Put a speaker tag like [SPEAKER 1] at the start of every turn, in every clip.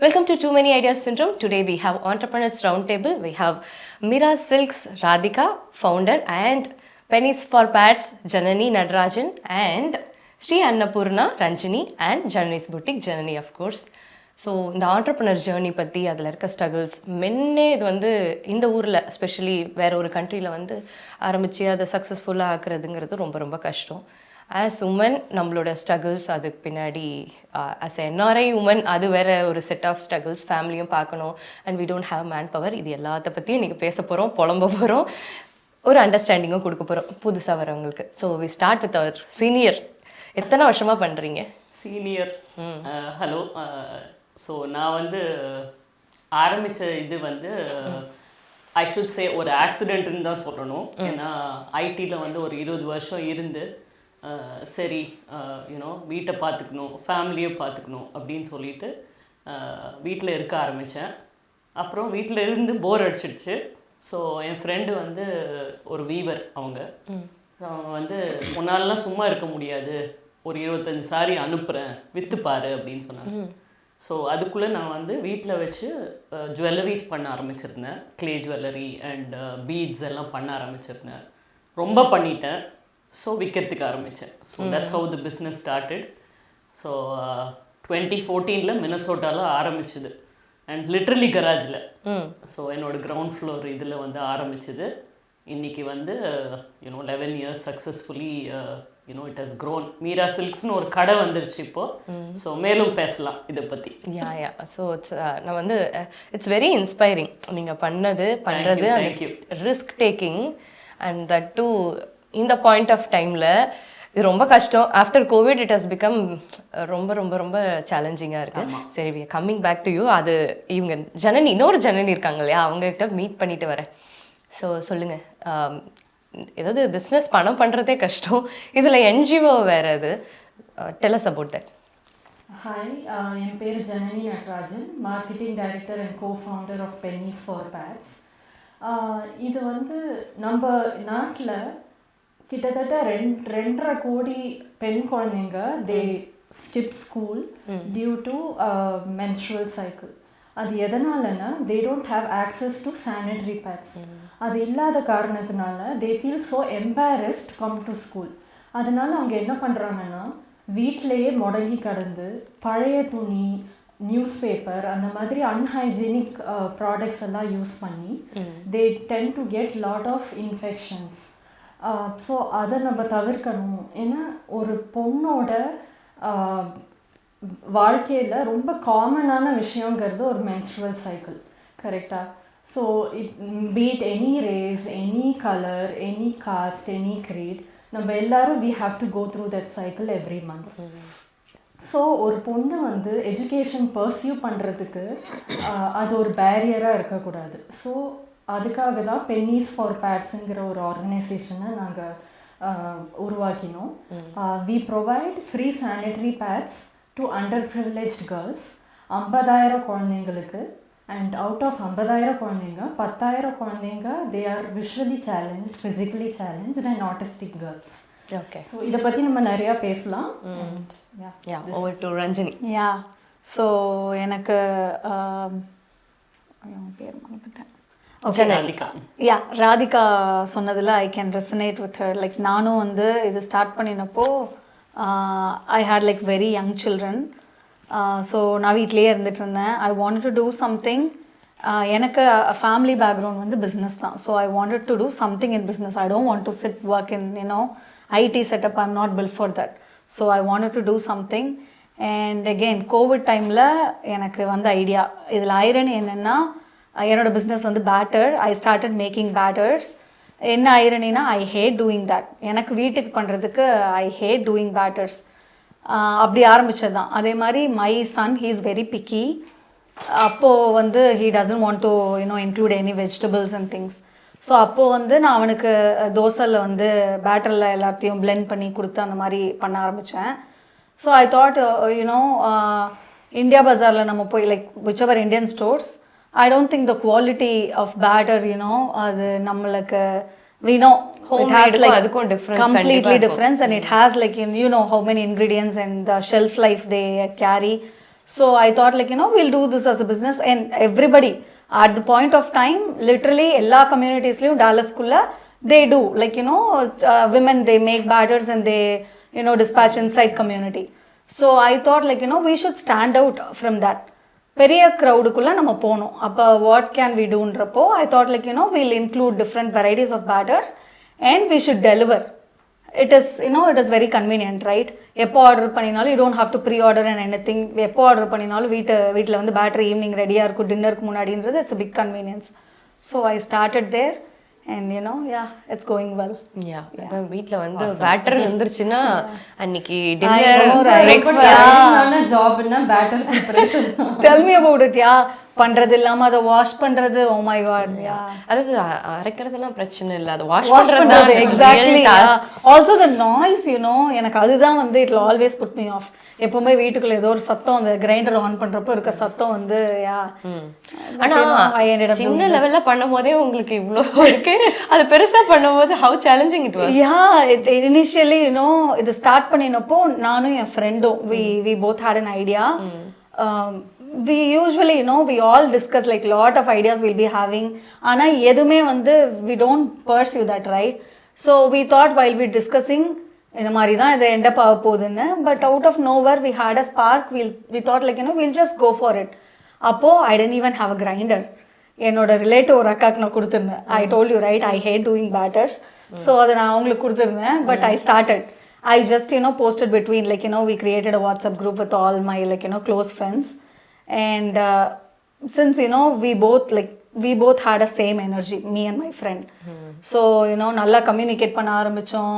[SPEAKER 1] Welcome to Too Many Ideas Syndrome. Today we have Entrepreneurs Roundtable. We have Mira Silks Radhika, founder, and Pennies for Pads, Janani Nadarajan, and Sri Annapurna Ranjini, and Janani's Boutique, Janani of course. So இந்த entrepreneur journey பற்றி அதில் இருக்க struggles மென்னே இது வந்து இந்த ஊரில் especially வேறு ஒரு கண்ட்ரியில் வந்து ஆரம்பித்து அதை சக்ஸஸ்ஃபுல்லாக ஆக்குறதுங்கிறது ரொம்ப ரொம்ப கஷ்டம். ஆஸ் உமன் நம்மளோட ஸ்ட்ரகிள்ஸ் அதுக்கு பின்னாடி ஆஸ் NRI உமன் அது வேறு ஒரு செட் ஆஃப் ஸ்ட்ரகிள்ஸ், ஃபேமிலியும் பார்க்கணும், and we don't have manpower. இது எல்லாத்த பற்றியும் இன்றைக்கி பேச போகிறோம், புலம்ப போகிறோம், ஒரு அண்டர்ஸ்டாண்டிங்கும் கொடுக்க போகிறோம் புதுசாக வரவங்களுக்கு. So we start with our senior. எத்தனை வருஷமாக பண்ணுறீங்க?
[SPEAKER 2] Senior hello. ஸோ நான் வந்து ஆரம்பித்த இது வந்து ஐ ஷுட் சே ஒரு ஆக்சிடென்ட்னு தான் சொல்லணும். ஏன்னா ஐடியில் வந்து ஒரு 20 வருஷம் இருந்து சரி யூனோ வீட்டை பார்த்துக்கணும், ஃபேமிலியை பார்த்துக்கணும் அப்படின்னு சொல்லிட்டு வீட்டில் இருக்க ஆரம்பித்தேன். அப்புறம் வீட்டில் இருந்து போர் அடிச்சிடுச்சு. ஸோ என் ஃப்ரெண்டு வந்து ஒரு வீவர், அவங்க வந்து முன்னாலெலாம் சும்மா இருக்க முடியாது, ஒரு 25 சாரி அனுப்புகிறேன், விற்றுப்பாரு அப்படின்னு சொன்னாங்க. ஸோ அதுக்குள்ளே நான் வந்து வீட்டில் வச்சு ஜுவல்லரிஸ் பண்ண ஆரம்பிச்சிருந்தேன். க்ளே ஜுவல்லரி அண்ட் பீட்ஸ் எல்லாம் பண்ண ஆரம்பிச்சிருந்தேன். ரொம்ப பண்ணிட்டேன். ஸோ விற்கிறதுக்கு ஆரம்பித்தேன். So that's how the business started. So 2014 மினசோட்டாவில் ஆரம்பிச்சுது, அண்ட் லிட்ரலி கராஜில். ஸோ என்னோடய கிரவுண்ட் ஃப்ளோர் இதில் வந்து ஆரம்பிச்சுது. இன்றைக்கி வந்து 11 years successfully it has grown. Meera சில்க்ஸ்னு ஒரு கடை வந்துருச்சு இப்போது. ஸோ மேலும் பேசலாம் இதை பற்றி.
[SPEAKER 1] யா ஸோ நான் வந்து இட்ஸ் வெரி இன்ஸ்பைரிங் நீங்கள் பண்ணுறது அந்த risk taking and that too இந்த பாயிண்ட் ஆஃப் டைமில். இது ரொம்ப கஷ்டம். After covid it has become ரொம்ப ரொம்ப ரொம்ப சேலஞ்சிங்காக இருக்குது. சரி, we coming back to you. அது இவங்க ஜனனி, இன்னொரு ஜனனி இருக்காங்க இல்லையா, அவங்ககிட்ட மீட் பண்ணிட்டு வரேன். ஸோ சொல்லுங்கள், ஏதாவது பிஸ்னஸ் பணம் பண்ணுறதே கஷ்டம், இதில் NGO வேறு அது. Tell us about that.
[SPEAKER 3] Hi, என் பேர் Janani Natarajan, marketing director and co-founder of pennies for pads. இது வந்து நம்ம நாட்டில் கிட்டத்தட்ட 2.5 கோடி பெண் குழந்தைங்க they skip school due to menstrual cycle. அது எதனாலன்னா they don't have access to sanitary pads. அது இல்லாத காரணத்தினால they feel so embarrassed come to school. அதனால் அவங்க என்ன பண்ணுறாங்கன்னா வீட்டிலையே முடங்கி கடந்து பழைய துணி, நியூஸ் பேப்பர், அந்த மாதிரி அன்ஹைஜீனிக் ப்ராடக்ட்ஸ் எல்லாம் யூஸ் பண்ணி they tend to get lot of infections. So அதை நம்ம தவிர்க்கணும். ஏன்னா ஒரு பொண்ணோட வாழ்க்கையில் ரொம்ப காமனான விஷயங்கிறது ஒரு மென்ஸ்ட்ரல் சைக்கிள், கரெக்டாக? So beat any race, any colour, any caste, any creed, நம்ம எல்லாரும் we have to go through that cycle every month. So ஒரு பொண்ணு வந்து எஜுகேஷன் பர்சியூ பண்ணுறதுக்கு அது ஒரு பேரியராக இருக்கக்கூடாது. ஸோ அதுக்காக தான் பென்னிஸ் ஃபார் பேட்ஸுங்கிற ஒரு ஆர்கனைசேஷனை நாங்கள் உருவாக்கினோம். we provide free sanitary pads to underprivileged girls, 50,000 குழந்தைங்களுக்கு. அண்ட் அவுட் ஆஃப் 50,000 குழந்தைங்க 10,000 குழந்தைங்க they are visually challenge, physically challenge and autistic girls.
[SPEAKER 1] Okay,
[SPEAKER 3] so இதை பற்றி நம்ம நிறையா பேசலாம்.
[SPEAKER 1] Over to Ranjani.
[SPEAKER 4] Yeah, so எனக்கு பேர் மறந்துட்டேன். யா, ராதிகா சொன்னதில் I can resonate with her. Like நானும் வந்து இது ஸ்டார்ட் பண்ணினப்போ I had like very young children. So நான் வீட்லேயே இருந்துட்டு இருந்தேன். I wanted to do something. எனக்கு ஃபேமிலி பேக்ரவுண்ட் வந்து பிஸ்னஸ் தான். So I wanted to do something in business. I don't want to sit work in IT setup. I am not built for that. So I wanted to do something. And again covid டைமில் எனக்கு வந்து idea. இதில் irony என்னென்னா, என்னோட business வந்து batter. I started making batters. என்ன ஐரனினா, I hate doing that. எனக்கு வீட்டுக்கு பண்ணுறதுக்கு ஐ ஹேட் டூயிங் பேட்டர்ஸ். அப்படி ஆரம்பித்தது தான். அதே மாதிரி my son, he is very piggy. அப்போது வந்து he doesn't want to include any vegetables and things. So அப்போது வந்து நான் அவனுக்கு தோசையில் வந்து பேட்டரில் எல்லாத்தையும் பிளெண்ட் பண்ணி கொடுத்து அந்த மாதிரி பண்ண ஆரம்பித்தேன். ஸோ ஐ தாட் இந்தியா பஜாரில் நம்ம போய் like which ever Indian stores, I don't think the quality of batter, அது நம்மளுக்கு we know it has like completely difference, and it has like how many ingredients and the shelf life they carry. So I thought like, we'll do this as a business, and everybody at the point of time, literally எல்லா communitiesலயும் டாலஸ்குள்ள they do like, women, they make batters and they, dispatch inside community. So I thought like, we should stand out from that. பெரிய க்ரௌடுக்குள்ளே நம்ம போகணும். அப்போ what can we டூன்றப்போ I thought like will include different varieties of batters and we should deliver. It is very convenient, right? எப்போ order பண்ணினாலும் you don't have to pre order and anything. எப்போ order பண்ணினாலும் வீட்டில் வந்து batter evening ரெடியாக இருக்கும் டின்னருக்கு முன்னாடின்றது. It's a big convenience. So I started there and it's going well.
[SPEAKER 1] வீட்ல வந்து பேட்டர் வந்துருச்சுன்னா அன்னைக்கு
[SPEAKER 3] ஜாப்னா batter preparation.
[SPEAKER 4] Tell me about it. பண்றது இல்லாம அதை வாஷ் பண்றது. Oh my god.
[SPEAKER 1] அதாவது அரைக்கிறதெல்லாம் பிரச்சனை இல்ல, அது வாஷ்
[SPEAKER 4] பண்றது. எக்ஸாக்ட்லி. ஆல்சோ த நாய்ஸ், எனக்கு அதுதான் வந்து it always put me off. எப்பவுமே வீட்டுக்குள்ள ஏதோ ஒரு சத்தம், அந்த கிரைண்டர் ஆன் பண்றப்போ இருக்க சத்தம் வந்து
[SPEAKER 1] ஆனா சின்ன லெவல்ல பண்ணும் போதே உங்களுக்கு இவ்வளோ இருக்கு, அது பெருசா பண்ணும் போது how challenging it was.
[SPEAKER 4] Initially இது ஸ்டார்ட் பண்ணினப்போ நானும் என் ஃப்ரெண்டும் we both had an idea. We usually, we all discuss like lot of ideas we'll be having. ஆனா எதுவுமே வந்து we don't pursue that, right? So we thought while we discussing, இந்த மாதிரி தான் இதை end up ஆக போகுதுன்னு. But out of nowhere we had a spark. We thought like, we'll just go for it. அப்போ I didn't even have a grinder. என்னோட relative ஒரு அக்காக்கு நான் கொடுத்துருந்தேன். I told you, right? I hate doing batters. So அதை நான் அவங்களுக்கு கொடுத்துருந்தேன். But I started. I just, posted between like, we created a WhatsApp group with all my like, close friends. And since we both had a same energy, me and my friend. So நல்லா communicate பண்ண ஆரம்பிச்சோம்.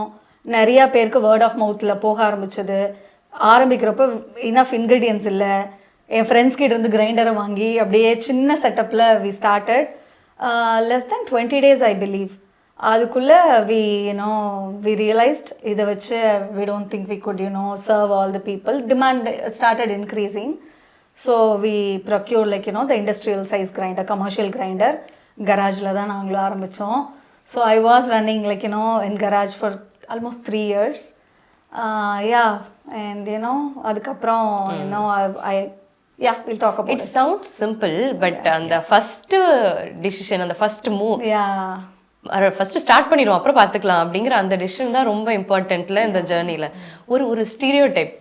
[SPEAKER 4] நிறைய பேருக்கு word of மவுத்ல போக ஆரம்பிச்சது. ஆரம்பிக்கிறப்ப enough ingredients இல்லை. என் friends கிட்ட இருந்து கிரைண்டரை வாங்கி அப்படியே சின்ன செட்டப்ல we started. Less then 20 days I believe. அதுக்குள்ள we realized இதை வச்சு we don't think we could serve all the people. Demand started increasing. So we procured like the industrial size grinder, commercial grinder. Garage-ல தான் நாங்களும் ஆரம்பிச்சோம். So I was running like in garage for almost 3 years. And அதுக்கப்புறம் we'll talk about it.
[SPEAKER 1] It sounds simple, but அந்த first decision, அந்த first move, first start பண்ணிடுவோம் அப்புறம் பார்த்துக்கலாம் அப்படிங்கிற அந்த டிசிஷன் தான் ரொம்ப இம்பார்ட்டன்ட்ல இந்த ஜேர்னியில். ஒரு stereotype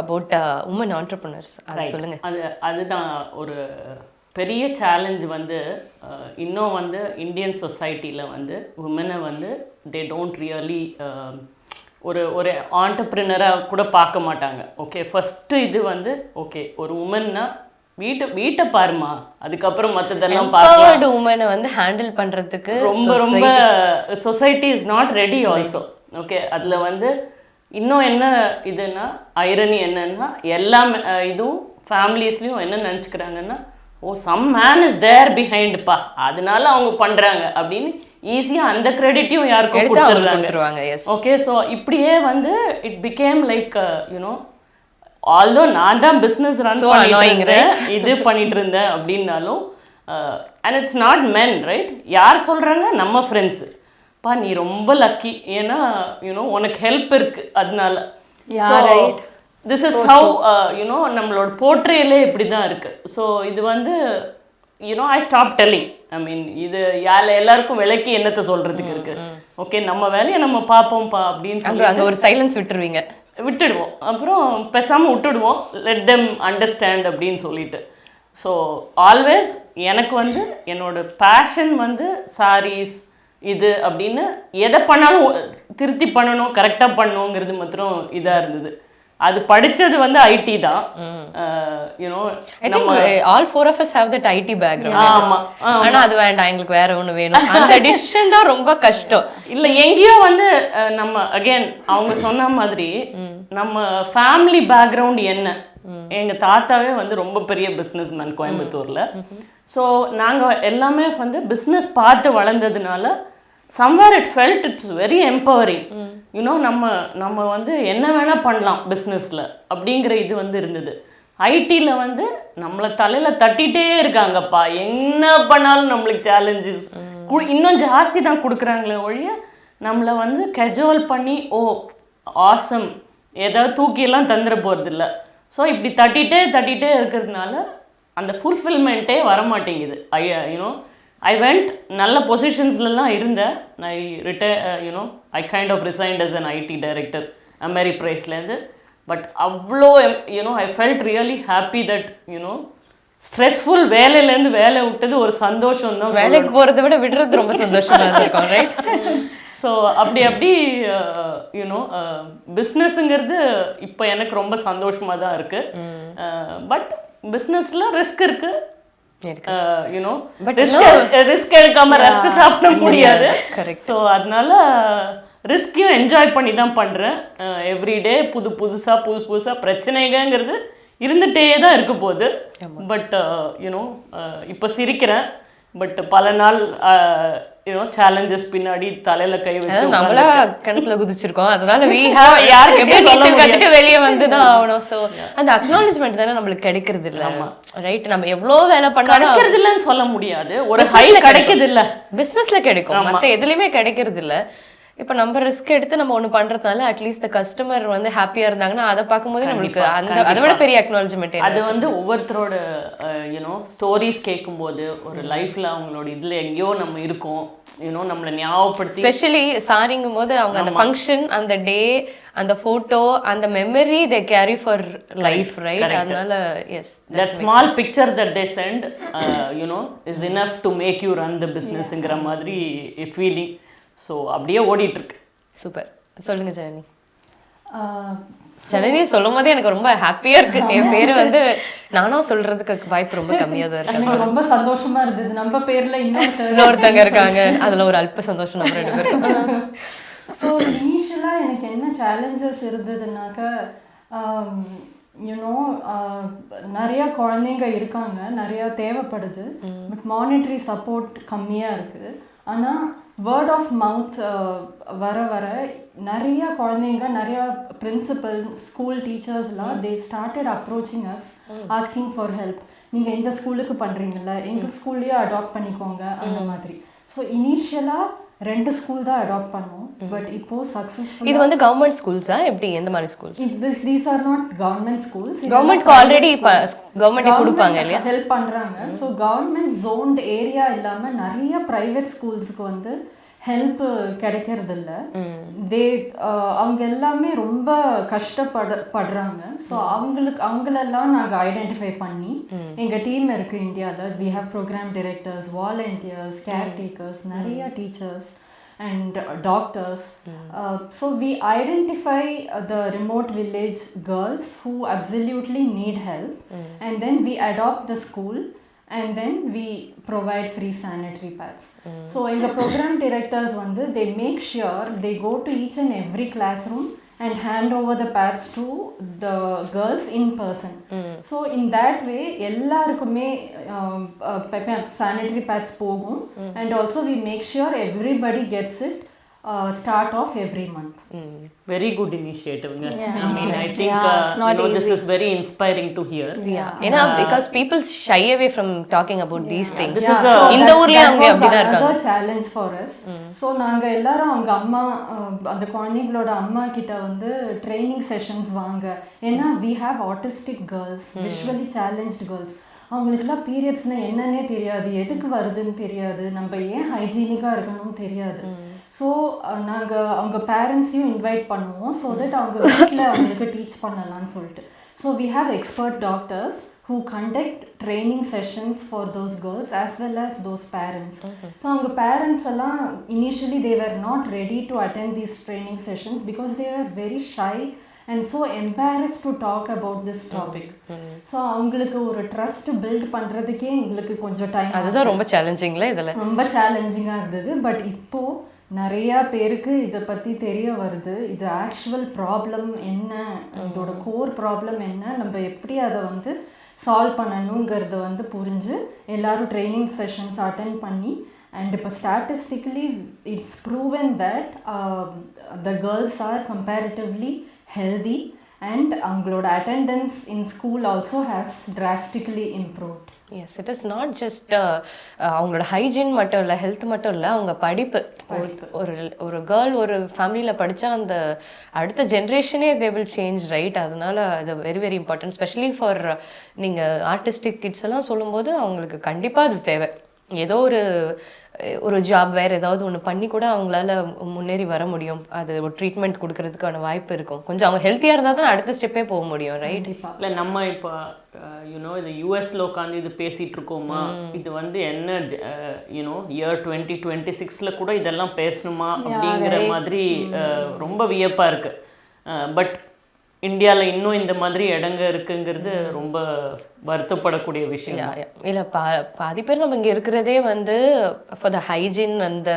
[SPEAKER 1] about woman entrepreneurs அதை சொல்லுங்க.
[SPEAKER 2] அதுதான் ஒரு பெரிய சேலஞ்ச் வந்து இன்னும் வந்து இந்தியன் சொசைட்டியில் வந்து உமனை வந்து தே டோன்ட் ரியலி ஒரு ஆண்டர்பிரினராக கூட பார்க்க மாட்டாங்க. ஓகே, ஃபஸ்ட்டு இது வந்து ஓகே ஒரு உமன்னா வீட்டை பாருமா, அதுக்கப்புறம் மற்றதெல்லாம் பார்க்கலாம்.
[SPEAKER 1] உமனை வந்து ஹேண்டில் பண்ணுறதுக்கு
[SPEAKER 2] ரொம்ப society is not ready also. Okay, அதில் வந்து இன்னும் என்ன இதுன்னா ஐரனி என்னன்னா எல்லா இதுவும் ஃபேமிலிஸ்லேயும் என்ன நினச்சிக்கிறாங்கன்னா, சம் மேன் இஸ் தேர் பிஹைண்ட்ப்பா, அதனால அவங்க பண்ணுறாங்க அப்படின்னு ஈஸியாக அந்த கிரெடிட்டையும் யாருக்கும் கொடுத்துருவாங்க. ஓகே, ஸோ இப்படியே வந்து இட் பிகேம் லைக் ஆல்தோ நான் தான் பிஸ்னஸ் ரன் பண்ணிக்கிறேன் இது பண்ணிட்டு இருந்தேன் அப்படின்னாலும், and it's not men, right? யார் சொல்கிறாங்க? நம்ம ஃப்ரெண்ட்ஸு. பா நீ ரொம்ப லக்கி, ஏன்னா உனக்கு ஹெல்ப் இருக்கு அதனால. திஸ் இஸ் ஹவு நம்மளோட போர்ட்ரேலே இப்படி தான் இருக்கு. ஸோ இது வந்து ஐ ஸ்டாப் டெல்லிங். ஐ மீன் இது எல்லாருக்கும் விலைக்கு என்னத்தை சொல்றதுக்கு இருக்கு. ஓகே, நம்ம வேலையை நம்ம பார்ப்போம்ப்பா அப்படின்னு சொல்லி
[SPEAKER 1] அங்கே ஒரு சைலன்ஸ்
[SPEAKER 2] விட்டுடுவோம். அப்புறம் பேசாமல் விட்டுடுவோம், லெட் தெம் அண்டர்ஸ்டாண்ட் அப்படின்னு சொல்லிட்டு. ஸோ ஆல்வேஸ் எனக்கு வந்து என்னோட பேஷன் வந்து சாரீஸ் இது அப்படின்னு எதை பண்ணாலும் திருத்தி பண்ணணும், கரெக்டாக பண்ணணுங்கிறது மாத்திரம் இதாக இருந்தது. அது படிச்சது வந்து ஐடி தான்.
[SPEAKER 1] All 4 of us have that IT background. ஆமா, ஆனா அது வேண்டாம், எங்களுக்கு வேற ஒண்ணு வேணும். அந்த டிசிஷன் தான் ரொம்ப கஷ்டம்.
[SPEAKER 2] இல்ல எங்கேயோ வந்து நம்ம அகைன் அவங்க சொன்ன மாதிரி நம்ம ஃபேமிலி பேக்ரவுண்ட் என்ன, எங்க தாத்தாவே வந்து ரொம்ப பெரிய பிஸ்னஸ் மேன் கோயம்புத்தூர்ல. ஸோ நாங்கள் எல்லாமே வந்து பிஸ்னஸ் பார்த்து வளர்ந்ததுனால somewhere it felt it's very empowering. நம்ம வந்து என்ன வேணால் பண்ணலாம் பிஸ்னஸில் அப்படிங்கிற இது வந்து இருந்தது. ஐடியில் வந்து நம்மளை தலையில் தட்டிகிட்டே இருக்காங்கப்பா, என்ன பண்ணாலும் நம்மளுக்கு சேலஞ்சஸ் இன்னும் ஜாஸ்தி தான் கொடுக்குறாங்களே ஒழிய நம்மளை வந்து கேஜுவல் பண்ணி ஆசம் ஏதாவது தூக்கியெல்லாம் தந்துட போகிறதில்ல. ஸோ இப்படி தட்டிகிட்டே இருக்கிறதுனால அந்த ஃபுல்ஃபில்மெண்ட்டே வரமாட்டேங்குது. ஐ வெண்ட் நல்ல பொசிஷன்ஸ்லாம் இருந்தேன். I kind of resigned as an IT director அமெரிப்ரைஸ்லேருந்து. பட் அவ்வளோ I felt really happy that stressful வேலையிலேருந்து வேலை விட்டது ஒரு சந்தோஷம் தான்.
[SPEAKER 1] வேலைக்கு போகிறத விட விடுறது ரொம்ப சந்தோஷமாக இருக்கும், ரைட்?
[SPEAKER 2] ஸோ அப்படி பிஸ்னஸ்ங்கிறது இப்போ எனக்கு ரொம்ப சந்தோஷமாக தான் இருக்குது. பட் பிஸ்னஸில் ரிஸ்க் இருக்குது. ரிஸ்க் எடுக்காம ரிஸ்க் சாப்பிட முடியாது. ஸோ அதனால ரிஸ்கையும் என்ஜாய் பண்ணி தான் பண்ணுறேன். எவ்ரிடே புதுசாக பிரச்சனைங்கிறது இருந்துகிட்டே தான் இருக்க போகுது. பட் இப்போ சிரிக்கிறேன். பட் பல நாள் சேலஞ்சஸ் பின்னாடி தலையில கை வச்சு
[SPEAKER 1] நம்மளா கிணத்துல குதிச்சிருக்கோம். அதனால யாருக்கு வெளியே வந்துதான் ஆகணும். ஸோ அந்த அக்னாலஜ்மெண்ட் தானே நம்மளுக்கு கிடைக்கிறது இல்லை, ரைட்? நம்ம எவ்வளவு வேலை பண்ணாலும்
[SPEAKER 2] கிடைக்கிறது இல்லைன்னு சொல்ல முடியாது. ஒரு ஹை கிடைக்கிறது இல்லை,
[SPEAKER 1] பிசினஸ்ல கிடைக்கும், மற்ற எதுலையுமே கிடைக்கிறது இல்லை. இப்போ நம்ம ரிஸ்க் எடுத்து நம்ம ஒன்று பண்ணுறதுனால அட்லீஸ்ட் கஸ்டமர் வந்து ஹாப்பியாக இருந்தாங்கன்னா அதை பார்க்கும்போது நம்மளுக்கு அதை விட பெரிய அக்னாலஜ்மெண்ட்.
[SPEAKER 2] அது வந்து ஒவ்வொருத்தரோட ஸ்டோரிஸ் கேட்கும்போது ஒரு லைஃப்பில் அவங்களோட இதில் எங்கேயோ நம்ம இருக்கோம், நம்மளை ஞாபகப்படுத்தி,
[SPEAKER 1] ஸ்பெஷலி சாரிங்கும் போது அவங்க அந்த ஃபங்க்ஷன், அந்த டே, அந்த ஃபோட்டோ, அந்த memory they carry for life, right? அதனால yes,
[SPEAKER 2] that small picture that they sent is enough to make you run the பிஸ்னஸ்ங்கிற மாதிரி ஃபீலிங். ஸோ அப்படியே ஓடிட்டுருக்கு.
[SPEAKER 1] சூப்பர். சொல்லுங்க ஜனனி. ஜனனி சொல்லும் போதே எனக்கு ரொம்ப ஹாப்பியாக இருக்குது. என் பேர் வந்து நானும் சொல்கிறதுக்கு வாய்ப்பு ரொம்ப கம்மியாக தான் இருக்கு.
[SPEAKER 3] ரொம்ப சந்தோஷமா இருந்தது. நம்ம பேரில்
[SPEAKER 1] இன்னொருத்தங்க இருக்காங்க, அதில் ஒரு அல்ப சந்தோஷம் நம்ம 2 பேருக்கும்.
[SPEAKER 3] ஸோ இனிஷியலாக எனக்கு என்ன சேலஞ்சஸ் இருந்ததுனாக்கா, நிறையா குழந்தைங்க இருக்காங்க, நிறையா தேவைப்படுது, பட் மானிட்டரி சப்போர்ட் கம்மியாக இருக்குது. ஆனால் வேர்ட் ஆஃப் மவுத் வர நிறையா குழந்தைங்க, நிறையா பிரின்சிபல், ஸ்கூல் டீச்சர்ஸ்லாம் they started approaching us asking for help. நீங்கள் இந்த ஸ்கூலுக்கு பண்ணுறீங்கல்ல, எங்கள் ஸ்கூல்லேயே அடாப்ட் பண்ணிக்கோங்க, அந்த மாதிரி. ஸோ இனிஷியலாக 2 ஸ்கூல் தான் அடாப்ட் பண்ணோம். பட் இப்போ சக்ஸஸ்ஃபுல்.
[SPEAKER 1] இது வந்து கவர்மெண்ட் ஸ்கூல்ஸா எப்படி? எந்த மாதிரி schools?
[SPEAKER 3] These are not government schools.
[SPEAKER 1] கவர்மெண்ட்க்கு ஆல்ரெடி கவர்மெண்ட் கொடுப்பாங்க இல்லையா,
[SPEAKER 3] ஹெல்ப் பண்ணுறாங்க. ஸோ கவர்மெண்ட் ஜோன்ட் ஏரியா இல்லாமல் நிறைய ப்ரைவேட் ஸ்கூல்ஸ்க்கு வந்து ஹெல்ப் கிடைக்கிறது இல்லை. அவங்க எல்லாமே ரொம்ப கஷ்டப்படுறாங்க. ஸோ அவங்களெல்லாம் நாங்கள் ஐடென்டிஃபை பண்ணி, எங்கள் டீம் இருக்குது இந்தியாவில். We have programme directors, volunteers, caretakers, நிறைய teachers and doctors. So we identify the remote village girls who absolutely need help, and then we adopt the school, and then we provide free sanitary pads. So எங்க program directors வந்து they make sure they go to each and every classroom and hand over the pads to the girls in person. So in that way எல்லாருக்குமே sanitary pads போகும், and also we make sure everybody gets it start off every month.
[SPEAKER 2] Very good initiative. I mean, I think this is very inspiring to hear.
[SPEAKER 1] Because people shy away from talking about these things.
[SPEAKER 2] This is
[SPEAKER 1] இந்த ஊர்லயே அவங்க அப்படிதான் இருக்காங்க.
[SPEAKER 3] Another challenge for us. So நாங்க எல்லாரும் அவங்க அம்மா, அந்த குழந்தைகளோட அம்மா கிட்ட வந்து ட்ரைனிங் செஷன்ஸ் வாங்க. ஏன்னா we have autistic girls, visually challenged girls. அவங்களுக்குலாம் பீரியட்ஸ்னால் என்னன்னே தெரியாது, எதுக்கு வருதுன்னு தெரியாது, நம்ம ஏன் ஹைஜீனிக்காக இருக்கணும்னு தெரியாது. ஸோ நாங்கள் அவங்க பேரண்ட்ஸையும் இன்வைட் பண்ணுவோம், ஸோ தட் அவங்க வீட்டில் அவங்களுக்கு டீச் பண்ணலான்னு சொல்லிட்டு. So we have expert doctors who conduct training sessions for those girls as well as those parents. So அவங்க parents எல்லாம் initially they were not ready to attend these training sessions because they were very shy and so embarrassed to talk about this topic. So அவங்களுக்கு ஒரு trust build பண்ணுறதுக்கே எங்களுக்கு கொஞ்சம் time.
[SPEAKER 1] அதுதான் ரொம்ப சேலஞ்சிங்ல, இதில்
[SPEAKER 3] ரொம்ப சேலஞ்சிங்காக இருந்தது. பட் இப்போது நிறையா பேருக்கு இதை பற்றி தெரிய வருது. இது ஆக்சுவல் ப்ராப்ளம் என்ன, இதோட கோர் ப்ராப்ளம் என்ன, நம்ம எப்படி அதை வந்து சால்வ் பண்ணணுங்கிறத வந்து புரிஞ்சு எல்லாரும் ட்ரைனிங் செஷன்ஸ் அட்டென்ட் பண்ணி, அண்ட் இப்போ statistically it's proven that the girls are comparatively healthy and அவங்களோட attendance in school also has drastically improved.
[SPEAKER 1] Yes, it is not just அவங்களோட ஹைஜீன் மட்டும் இல்லை, ஹெல்த் மட்டும் இல்லை, அவங்க படிப்பு. ஒரு கேர்ள் ஒரு ஃபேமிலியில் படித்தா அந்த அடுத்த ஜென்ரேஷனே தே வில் சேஞ்ச், ரைட்? அதனால அது very very important, specially for நீங்கள் ஆர்டிஸ்டிக் கிட்ஸ் எல்லாம் சொல்லும்போது அவங்களுக்கு கண்டிப்பாக அது தேவை. ஏதோ ஒரு ஜாப் வேறு ஏதாவது ஒன்று பண்ணி கூட அவங்களால முன்னேறி வர முடியும். அது ஒரு ட்ரீட்மெண்ட் கொடுக்கறதுக்கான வாய்ப்பு இருக்கும். கொஞ்சம் அவங்க ஹெல்த்தியாக இருந்தால் தான் அடுத்த ஸ்டெப்பே போக முடியும், ரைட்?
[SPEAKER 2] இல்லை நம்ம இப்போ யூனோ இது யூஎஸ்ல உட்காந்து இது பேசிகிட்டு இருக்கோமா, இது வந்து என்ன யூனோ இயர் 2026 கூட இதெல்லாம் பேசணுமா அப்படிங்கிற மாதிரி ரொம்ப வியப்பாக இருக்குது. பட் இந்தியாவில் இன்னும் இந்த மாதிரி இடங்க இருக்குங்கிறது ரொம்ப வருத்தப்படக்கூடிய விஷயம்.
[SPEAKER 1] இல்லை, பாதி பேர் நம்ம இங்கே இருக்கிறதே வந்து ஃபார் த ஹைஜீன் அந்த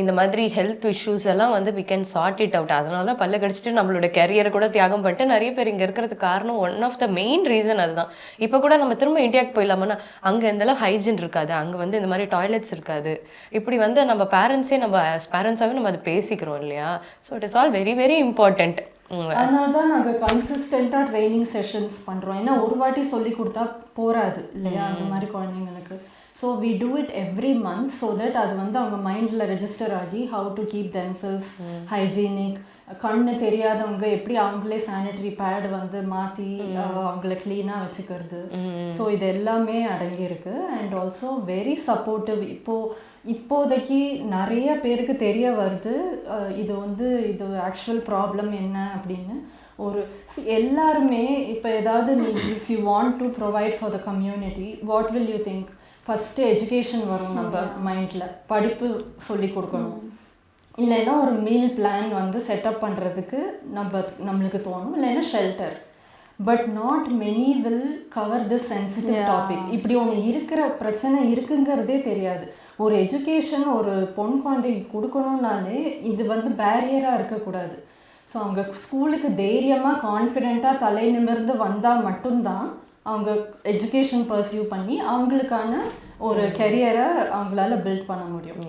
[SPEAKER 1] இந்த மாதிரி ஹெல்த் இஷ்யூஸ் எல்லாம் வந்து we can sort it out. அதனால தான் பல்ல கடிச்சிட்டு நம்மளோட கரியரை கூட தியாகம் பண்ணிட்டு நிறைய பேர் இங்கே இருக்கிறதுக்கு காரணம் one of the main reason அதுதான். இப்போ கூட நம்ம திரும்ப இந்தியாவுக்கு போயிடலாமன்னா அங்கே எந்தளவு ஹைஜீன் இருக்காது, அங்கே வந்து இந்த மாதிரி டாய்லெட்ஸ் இருக்காது. இப்படி வந்து நம்ம பேரண்ட்ஸே நம்ம பேரண்ட்ஸாகவே நம்ம அதை பேசிக்கிறோம் இல்லையா? So it is all very very important.
[SPEAKER 3] அதனால தான் நாங்கள் கன்சிஸ்டண்ட்டாக ட்ரைனிங் செஷன்ஸ் பண்ணுறோம். ஏன்னா ஒரு வாட்டி சொல்லி கொடுத்தா போகாது இல்லையா அந்த மாதிரி குழந்தைங்களுக்கு. So we do it every month so that அது வந்து அவங்க மைண்டில் ரெஜிஸ்டர் ஆகி how to keep themselves hygienic. கண்ணு தெரியாதவங்க எப்படி அவங்களே சானிட்டரி பேட் வந்து மாற்றி அவங்கள க்ளீனாக வச்சுக்கிறது. ஸோ இது எல்லாமே அடங்கியிருக்கு. And also very supportive. இப்போதைக்கு நிறைய பேருக்கு தெரிய வருது இது ஆக்சுவல் ப்ராப்ளம் என்ன அப்படின்னு. எல்லாருமே இப்போ ஏதாவது if you want to provide for the community what will you think? First education வரும் நம்ம மைண்டில், படிப்பு சொல்லி கொடுக்கணும். இல்லைன்னா ஒரு மீல் பிளான் வந்து செட்டப் பண்ணுறதுக்கு நம்மளுக்கு தோணும். இல்லைன்னா shelter. But not many will cover this sensitive topic. இப்படி ஒன்று இருக்கிற பிரச்சனை இருக்குங்கிறதே தெரியாது. ஒரு எஜுகேஷன் ஒரு பொன் குழந்தைக்கு கொடுக்கணுன்னாலே இது வந்து பேரியராக இருக்கக்கூடாது. ஸோ அவங்க ஸ்கூலுக்கு தைரியமாக கான்ஃபிடெண்ட்டாக தலை நிமிர்ந்து வந்தால் மட்டும்தான் அவங்க எஜுகேஷன் பர்சியூ பண்ணி அவங்களுக்கான ஒரு கெரியரை அவங்களால பில்ட் பண்ண முடியும்.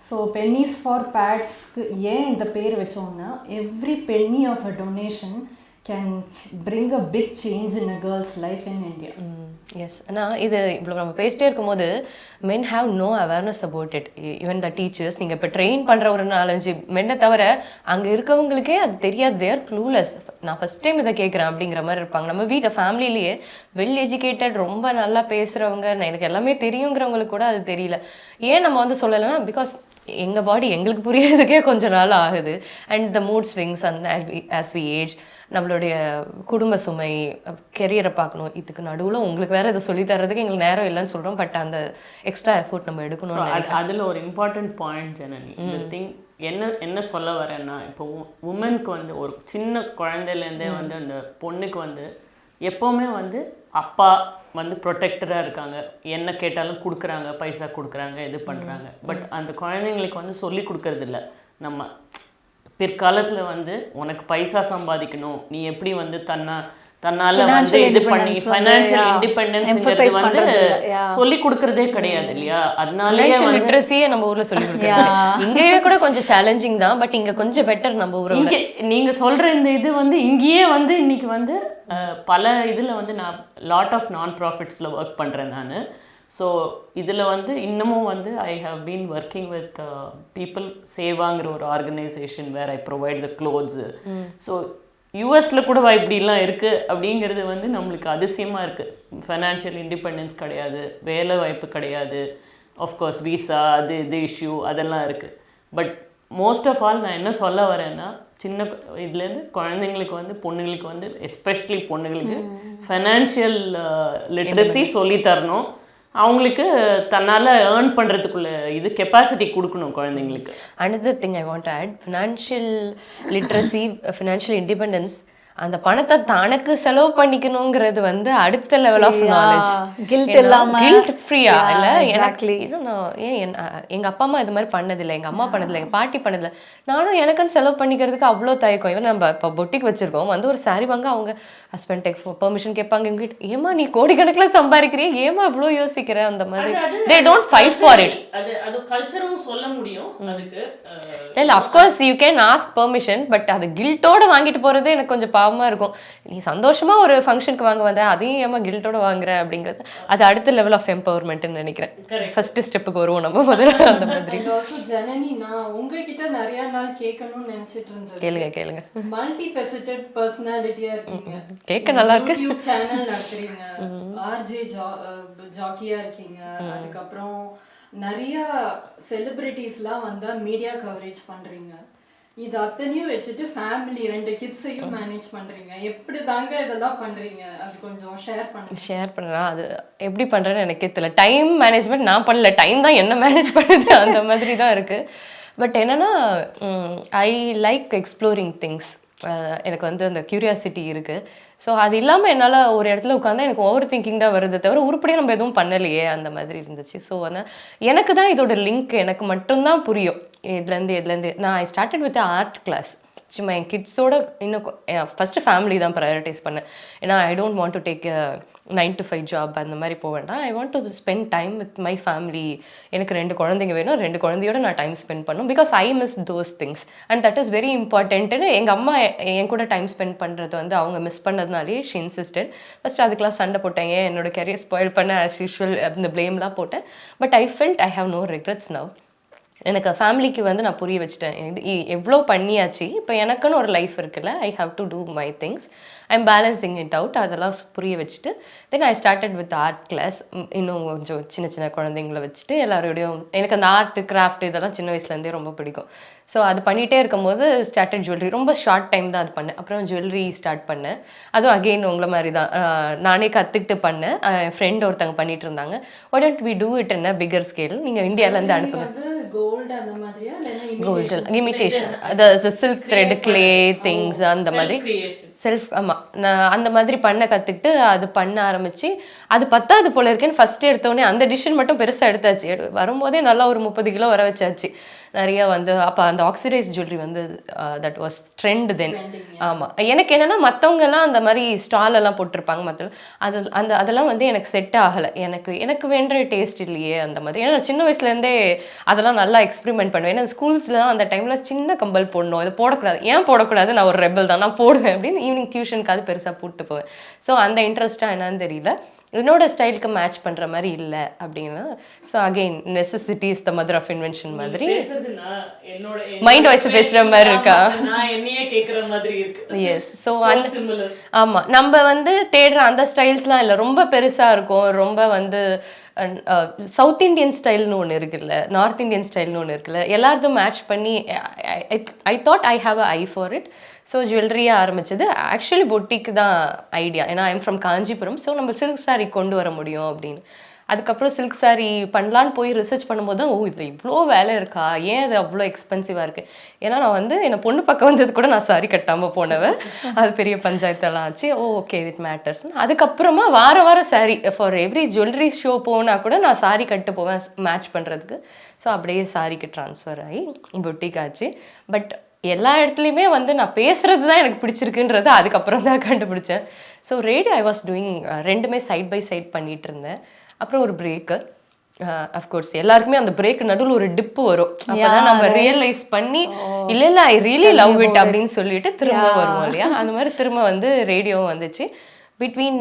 [SPEAKER 3] ஸோ பென்னிஸ் ஃபார் பேட்ஸ்க்கு ஏன் இந்த பேர் வச்சோம்னா every penny of a donation can bring a big change in a girl's life in India.
[SPEAKER 1] Yes, ஆனால் இது இவ்வளோ நம்ம பேசிட்டே இருக்கும்போது men have no awareness about it. Even the teachers, நீங்கள் இப்போ ட்ரெயின் பண்ணுற ஒரு 4-5 மென்னை தவிர அங்கே இருக்கவங்களுக்கே அது தெரியாது. தேர் க்ளூலெஸ். நான் ஃபஸ்ட் டைம் இதை கேட்குறேன் அப்படிங்கிற மாதிரி இருப்பாங்க. நம்ம வீட்டை ஃபேமிலிலேயே வெல் எஜுகேட்டட் ரொம்ப நல்லா பேசுகிறவங்க, எனக்கு எல்லாமே தெரியுங்கிறவங்களுக்கு கூட அது தெரியல. ஏன் நம்ம வந்து சொல்லலைன்னா பிகாஸ் எங்கள் பாடி எங்களுக்கு புரியறதுக்கே கொஞ்சம் நாள் ஆகுது. அண்ட் த மூட் ஸ்விங்ஸ் அந்த ஆஸ் வி ஏஜ், நம்மளுடைய குடும்ப சுமை, கெரியரை பார்க்கணும். இதுக்கு நடுவில் உங்களுக்கு வேறு இதை சொல்லி தர்றதுக்கு எங்களுக்கு நேரம் இல்லைன்னு சொல்கிறோம். பட் அந்த எக்ஸ்ட்ரா எஃபோர்ட் நம்ம எடுக்கணும்.
[SPEAKER 2] அதில் ஒரு இம்பார்ட்டன்ட் பாயிண்ட் ஜனனி, இந்த திங் என்ன சொல்ல வரேன்னா, இப்போ உமனுக்கு வந்து ஒரு சின்ன குழந்தையிலேருந்தே வந்து அந்த பொண்ணுக்கு வந்து எப்போவுமே வந்து அப்பா வந்து ப்ரொடெக்டராக இருக்காங்க, என்ன கேட்டாலும் கொடுக்குறாங்க, பைசா கொடுக்குறாங்க, இது பண்ணுறாங்க. பட் அந்த குழந்தைங்களுக்கு வந்து சொல்லி கொடுக்கறதில்ல. நம்ம பிற்காலத்தில் வந்து உனக்கு பைசா சம்பாதிக்கணும், நீ எப்படி வந்து தன்னால வந்து இது பண்ணி ஃபைனான்சியல் இண்டிபெண்டன்ஸ்ங்கிறது வந்து சொல்லி கொடுக்கறதே கிடையாது இல்லையா? அதனால
[SPEAKER 1] லிட்ரஸியே நம்ம ஊர்ல சொல்லி கொடுக்குறாங்க. இங்கேயே கூட கொஞ்சம் சேலஞ்சிங் தான், பட் இங்க கொஞ்சம் பெட்டர் நம்ம ஊர்ல.
[SPEAKER 2] இங்கே நீங்க சொல்ற இந்த இது வந்து இங்கேயே வந்து இன்னைக்கு வந்து பல இதில் வந்து நான் லாட் ஆஃப் நான் ப்ராஃபிட்ஸில் ஒர்க் பண்ணுறேன் நான். ஸோ இதில் வந்து இன்னமும் வந்து I have been working with people சேவாங்கிற ஒரு organisation where I provide the clothes. So யூஎஸில் கூட இப்படிலாம் இருக்குது அப்படிங்கிறது வந்து நம்மளுக்கு அதிசயமாக இருக்குது. ஃபைனான்ஷியல் இண்டிபெண்டன்ஸ் கிடையாது, வேலை வாய்ப்பு கிடையாது, ஆஃப்கோர்ஸ் விசா அது இது இஷ்யூ அதெல்லாம் இருக்குது. பட் மோஸ்ட் ஆஃப் ஆல் நான் என்ன சொல்ல வரேன்னா, சின்ன இதுலேருந்து குழந்தைங்களுக்கு வந்து பொண்ணுங்களுக்கு வந்து எஸ்பெஷலி பொண்ணுங்களுக்கு ஃபைனான்ஷியல் லிட்ரஸி சொல்லித்தரணும். அவங்களுக்கு தன்னால் ஏர்ன் பண்ணுறதுக்குள்ள இது கெப்பாசிட்டி கொடுக்கணும் குழந்தைங்களுக்கு.
[SPEAKER 1] Another thing I want to add, financial literacy, financial independence, அந்த பணத்தை தனக்கு செலவு பண்ணிக்கணுங்கிறது வந்து அடுத்த லெவல் ஆஃப் நாலேஜ்.
[SPEAKER 4] கில்ட் இல்லாம,
[SPEAKER 1] கில்ட் ஃப்ரீயா இல்ல. எனக்கு இது நான் எங்க அப்பா அம்மா இது மாதிரி பண்ணதில்லை, எங்க அம்மா பண்ணதில்லை, எங்க பாட்டி பண்ணதில்லை. நானும் எனக்குன்னு செலவு பண்ணிக்கிறதுக்கு அவ்வளோ தயக்கம். இவன் நம்ம இப்போ பொட்டிக் வச்சிருக்கோம், வந்து ஒரு சாரி வாங்க அவங்க ஹஸ்பண்ட் டேக் பெர்மிஷன் கேட்பாங்க. எங்க வீட்டு ஏமா நீ கோடிக்கணக்கில் சம்பாதிக்கிறீ, ஏமா இவ்வளோ யோசிக்கிற, அந்த மாதிரி they don't fight for it.
[SPEAKER 2] அது கல்ச்சரும் சொல்ல முடியும் அதுக்கு.
[SPEAKER 1] இல்ல, of course you can ask permission, but அது கில்ட்டோட வாங்கிட்டு போறது எனக்கு கொஞ்சம் பாவம் பாவமாக இருக்கும். நீ சந்தோஷமாக ஒரு ஃபங்க்ஷனுக்கு வாங்க வந்த, அதையும் ஏமா கில்ட்டோட வாங்குற அப்படிங்கிறது அது அடுத்த லெவல் ஆஃப் எம்பவர்மெண்ட்னு நினைக்கிறேன். ஃபர்ஸ்ட் ஸ்டெப்புக்கு வருவோம் நம்ம முதல்ல அந்த மாதிரி.
[SPEAKER 3] ஜனனி, நான் உங்ககிட்ட நிறைய நாள் கேட்கணும்னு நினைச்சிட்டு இருந்தேன்.
[SPEAKER 1] கேளுங்க.
[SPEAKER 3] மல்டி ஃபெசிட்டட் பர்சனாலிட்டியா இருக்கீங்க.
[SPEAKER 1] கேட்க நல்லா இருக்கு.
[SPEAKER 3] யூடியூப் சேனல் நடத்துறீங்க, ஆர்ஜே ஜாக்கியா இருக்கீங்க, அதுக்கப்புறம் நிறைய செலிபிரிட்டிஸ்லாம் வந்தா மீடியா கவரேஜ் பண்றீங்க. இது அத்தனையும் வச்சுட்டு ஃபேமிலி 2 கிட்ஸையும் மேனேஜ் பண்றீங்க. எப்படி தாங்க இதெல்லாம் பண்றீங்க? அது கொஞ்சம் ஷேர் பண்ணுறேன். அது எப்படி பண்றேன்னு எனக்கே தெரியல. டைம் மேனேஜ்மெண்ட் நான் பண்ணல, டைம் தான் என்ன மேனேஜ் பண்ணுது அந்த மாதிரி தான் இருக்கு. பட் என்னன்னா, ஐ லைக் எக்ஸ்ப்ளோரிங் திங்ஸ். எனக்கு வந்து அந்த கியூரியாசிட்டி இருக்குது. ஸோ அது இல்லாமல் என்னால் ஒரு இடத்துல உட்காந்தா எனக்கு ஓவர் திங்கிங் தான் வருது தவிர உருப்படியாக நம்ம எதுவும் பண்ணலையே அந்த மாதிரி இருந்துச்சு. ஸோ அதனால் எனக்கு தான் இதோட லிங்க் எனக்கு மட்டும்தான் புரியும். எதுலேருந்து நான் I started with art class. சும்மா என் கிட்ஸோட இன்னும் ஃபஸ்ட்டு ஃபேமிலி தான் ப்ரையாரிட்டைஸ் பண்ணேன். ஏன்னா I don't want to take 9 to 5 job அந்த மாதிரி போக வேண்டாம். I want to spend time with my family. எனக்கு 2 குழந்தைங்க வேணும், 2 குழந்தையோட நான் டைம் ஸ்பெண்ட் பண்ணணும். Because I miss those things and that is very இம்பார்ட்டன்ட்டுன்னு எங்கள் அம்மா என் கூட டைம் ஸ்பெண்ட் பண்ணுறது வந்து அவங்க மிஸ் பண்ணதுனாலே ஷி இன்சிஸ்டட். ஃபஸ்ட் அதுக்கெலாம் சண்டை போட்டேன், ஏன் என்னோட கெரியர் ஸ்பாயில் பண்ண ஆஸ் யூஷுவல் இந்த பிளேம்லாம் போட்டேன். But I felt I have no regrets now. எனக்கு ஃபேமிலிக்கு வந்து நான் புரிய வச்சுட்டேன், இது எவ்வளோ பண்ணியாச்சு, இப்போ எனக்குன்னு ஒரு லைஃப் இருக்குல்ல, I have to do my things, I am balancing it out. அதெல்லாம் புரிய வச்சுட்டு then I started with art class. இன்னும் கொஞ்சம் சின்ன குழந்தைங்கள வச்சுட்டு எல்லாரோடையும் எனக்கு அந்த ஆர்ட் கிராஃப்ட் இதெல்லாம் சின்ன வயசுலேருந்தே ரொம்ப பிடிக்கும். ஸோ அது பண்ணிகிட்டே இருக்கும்போது ஸ்டார்டட் ஜுவல்லரி. ரொம்ப ஷார்ட் டைம் தான் அது பண்ணேன். அப்புறம் ஜுவல்லரி ஸ்டார்ட் பண்ணேன். அதுவும் அகெயின் உங்களை மாதிரி தான் நானே கற்றுக்கிட்டு பண்ணேன். என் ஃப்ரெண்ட் ஒருத்தங்க பண்ணிட்டு இருந்தாங்க. why don't we do it in a bigger scale? நீங்கள் இந்தியாவிலேருந்து அனுப்புங்க. Gold imitation, the silk thread, clay things அந்த மாதிரி செல்ஃப். ஆமாம், நான் அந்த மாதிரி பண்ண கற்றுக்கிட்டு அது பண்ண ஆரம்பித்து அது பத்தாது போல இருக்கேன்னு ஃபஸ்ட்டு எடுத்தோடனே அந்த டிசிஷன் மட்டும் பெருசாக எடுத்தாச்சு. வரும்போதே நல்லா ஒரு 30 கிலோ வர வச்சாச்சு. நிறையா வந்து அப்போ அந்த ஆக்சிடைஸ் ஜுவல்லரி வந்து தட் வாஸ் ட்ரெண்ட் தென். ஆமாம், எனக்கு என்னென்னா மற்றவங்கெல்லாம் அந்த மாதிரி ஸ்டாலெல்லாம் போட்டிருப்பாங்க மற்ற அதெல்லாம் வந்து எனக்கு செட் ஆகலை. எனக்கு வேண்ட டேஸ்ட் இல்லையே அந்த மாதிரி. ஏன்னா சின்ன வயசுலேருந்தே அதெல்லாம் நல்லா எக்ஸ்பெரிமெண்ட் பண்ணுவேன். ஏன்னா ஸ்கூல்ஸ்லாம் அந்த டைமில் சின்ன கம்பல் போடணும், இது போடக்கூடாது. ஏன் போடக்கூடாது, நான் ஒரு ரெபல் தான், நான் போடுவேன் அப்படின்னு ஈவினிங் டியூஷனுக்காவது பெருசாக போட்டு போவேன். ஸோ அந்த இன்ட்ரெஸ்ட்டாக என்னன்னு தெரியல, என்னோட ஸ்டைலுக்கு மேட்ச் பண்ற மாதிரி இல்லை அப்படின்னா. So again necessity is the mother of invention மாதிரி மைண்ட் வாய்ஸ் பேசுற மாதிரி இருக்கா? எஸ். ஸோ அந்த ஆமா, நம்ம வந்து தேடுற அந்த ஸ்டைல்ஸ்லாம் இல்லை, ரொம்ப பெருசா இருக்கும். ரொம்ப வந்து சவுத் இண்டியன் ஸ்டைல்னு ஒன்று இருக்குல்ல, நார்த் இண்டியன் ஸ்டைல்னு ஒன்று இருக்குல்ல, எல்லாத்தையும் மேட்ச் பண்ணி I thought I have a eye for it. So ஜுவல்லரியாக ஆரம்பித்தது ஆக்சுவலி பொட்டிக்கு தான் ஐடியா. ஏன்னா I am from Kanchipuram. So நம்ம சில்க் சாரீ கொண்டு வர முடியும் அப்படின்னு. அதுக்கப்புறம் சில்க் சாரீ பண்ணலான்னு போய் ரிசர்ச் பண்ணும்போது தான், ஓ இதில் இவ்வளோ வேலை இருக்கா, ஏன் அது அவ்வளோ எக்ஸ்பென்சிவாக இருக்குது. ஏன்னா நான் வந்து என்னை பொண்ணு பக்கம் வந்தது கூட நான் சாரி கட்டாமல் போனவன். அது பெரிய பஞ்சாயத்தெல்லாம் ஆச்சு. Okay it matters. அதுக்கப்புறமா வாரம் sari for every jewellery show போனால் கூட நான் சாரி கட்டு போவேன் மேட்ச் பண்ணுறதுக்கு. ஸோ அப்படியே சாரிக்கு ட்ரான்ஸ்ஃபர் ஆகி பொட்டிக் ஆச்சு. பட் எல்லா இடத்துலையுமே வந்து நான் பேசுறது தான் எனக்கு பிடிச்சிருக்குன்றது அதுக்கப்புறம் தான் கண்டுபிடிச்சேன். So radio I was doing, ரெண்டுமே சைட் பை சைட் பண்ணிட்டு இருந்தேன். அப்புறம் ஒரு பிரேக்கு, அஃப்கோர்ஸ் எல்லாருக்குமே அந்த பிரேக் நடுவில் ஒரு டிப்பு வரும். அப்போதான் நம்ம ரியலைஸ் பண்ணி இல்லை ஐ ரியலி லவ் இட் அப்படின்னு சொல்லிட்டு திரும்ப வருவோம் இல்லையா. அந்த மாதிரி திரும்ப வந்து ரேடியோவும் வந்துச்சு. பிட்வீன்